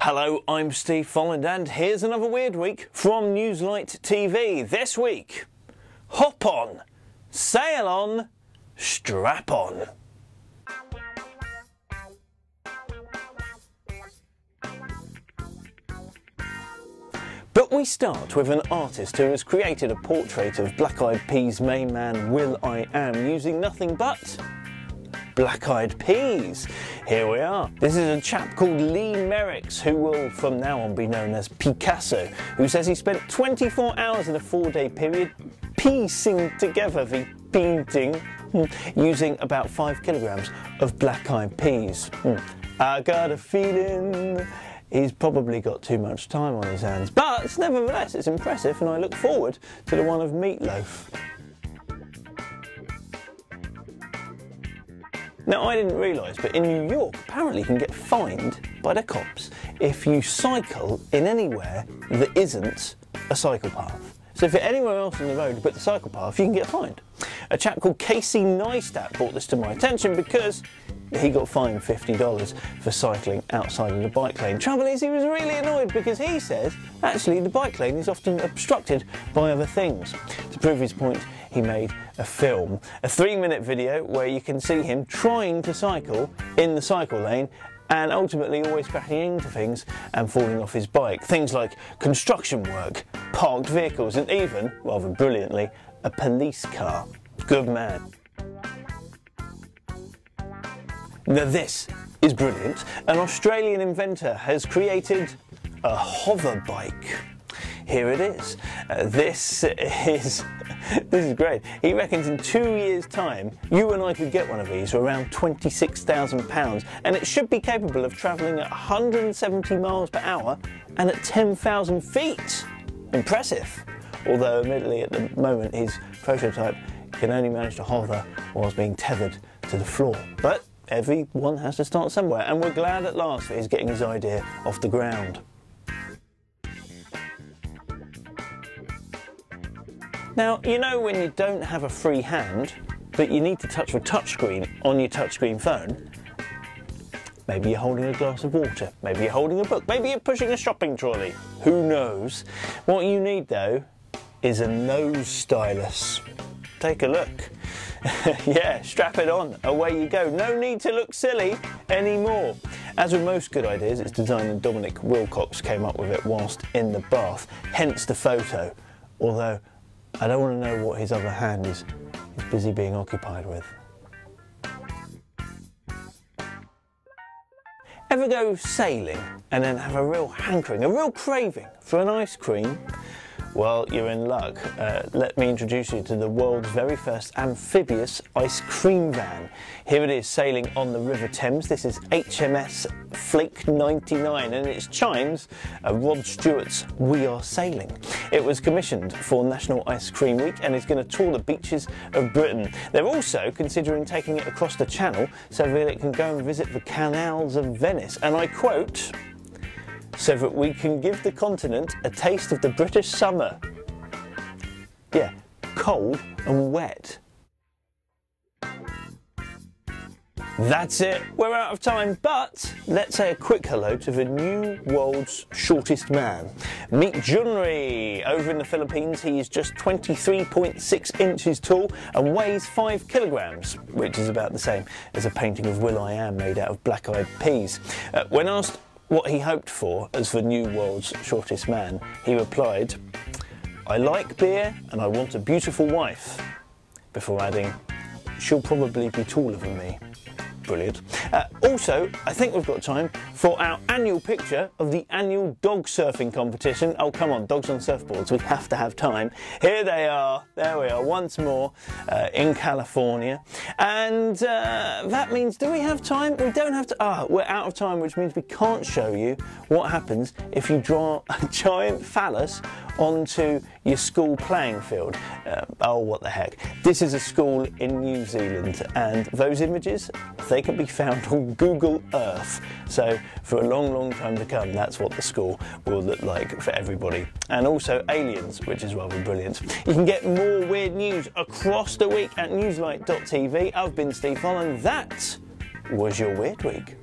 Hello, I'm Steve Folland and here's another weird week from Newslite TV. This week, hop on, sail on, strap on. But we start with an artist who has created a portrait of Black Eyed Peas main man will.i.am using nothing but Black Eyed Peas. Here we are. This is a chap called Lee Merricks, who will from now on be known as Picasso, who says he spent 24 hours in a 4-day period piecing together the painting using about 5 kilograms of Black Eyed Peas. I got a feeling he's probably got too much time on his hands, but nevertheless it's impressive and I look forward to the one of Meatloaf. Now, I didn't realise, but in New York, apparently you can get fined by the cops if you cycle in anywhere that isn't a cycle path. So if you're anywhere else on the road but the cycle path, you can get fined. A chap called Casey Neistat brought this to my attention because he got fined $50 for cycling outside of the bike lane. Trouble is, he was really annoyed because he says, actually, the bike lane is often obstructed by other things. To prove his point, he made a film, a 3-minute video where you can see him trying to cycle in the cycle lane and ultimately always crashing into things and falling off his bike. Things like construction work, parked vehicles, and even, rather brilliantly, a police car. Good man. Now this is brilliant. An Australian inventor has created a hoverbike. Here it is. This is great. He reckons in 2 years' time, you and I could get one of these for around £26,000, and it should be capable of travelling at 170 miles per hour and at 10,000 feet. Impressive. Although, admittedly, at the moment, his prototype can only manage to hover whilst being tethered to the floor. But everyone has to start somewhere, and we're glad at last that he's getting his idea off the ground. Now, you know when you don't have a free hand, but you need to touch the touchscreen on your touchscreen phone? Maybe you're holding a glass of water, maybe you're holding a book, maybe you're pushing a shopping trolley. Who knows? What you need, though, is a nose stylus. Take a look. Yeah, strap it on, away you go. No need to look silly anymore. As with most good ideas, it's designer Dominic Wilcox came up with it whilst in the bath, hence the photo. Although, I don't want to know what his other hand is busy being occupied with. Ever go sailing and then have a real hankering, a real craving for an ice cream? Well, you're in luck. Let me introduce you to the world's very first amphibious ice cream van. Here it is, sailing on the River Thames. This is HMS Flake 99 and its chimes are Rod Stewart's We Are Sailing. It was commissioned for National Ice Cream Week and is going to tour the beaches of Britain. They're also considering taking it across the Channel so that it can go and visit the canals of Venice. And I quote, "So that we can give the continent a taste of the British summer." Yeah, cold and wet. That's it, we're out of time, but let's say a quick hello to the new world's shortest man. Meet Junri. Over in the Philippines, he is just 23.6 inches tall and weighs 5 kilograms, which is about the same as a painting of will.i.am made out of Black Eyed Peas. When asked what he hoped for as the new world's shortest man, he replied, "I like beer and I want a beautiful wife," before adding, "She'll probably be taller than me." Brilliant. Also, I think we've got time for our annual picture of the annual dog surfing competition. Oh, come on, dogs on surfboards, we have to have time. Here they are, there we are, once more in California. And that means, do we have time? We don't have to, we're out of time, which means we can't show you what happens if you draw a giant phallus onto your school playing field. Oh, what the heck. This is a school in New Zealand, and those images, they can be found on Google Earth. So for a long, long time to come, that's what the school will look like for everybody. And also aliens, which is rather brilliant. You can get more weird news across the week at newslite.tv. I've been Steve Folland. That was your Weird Week.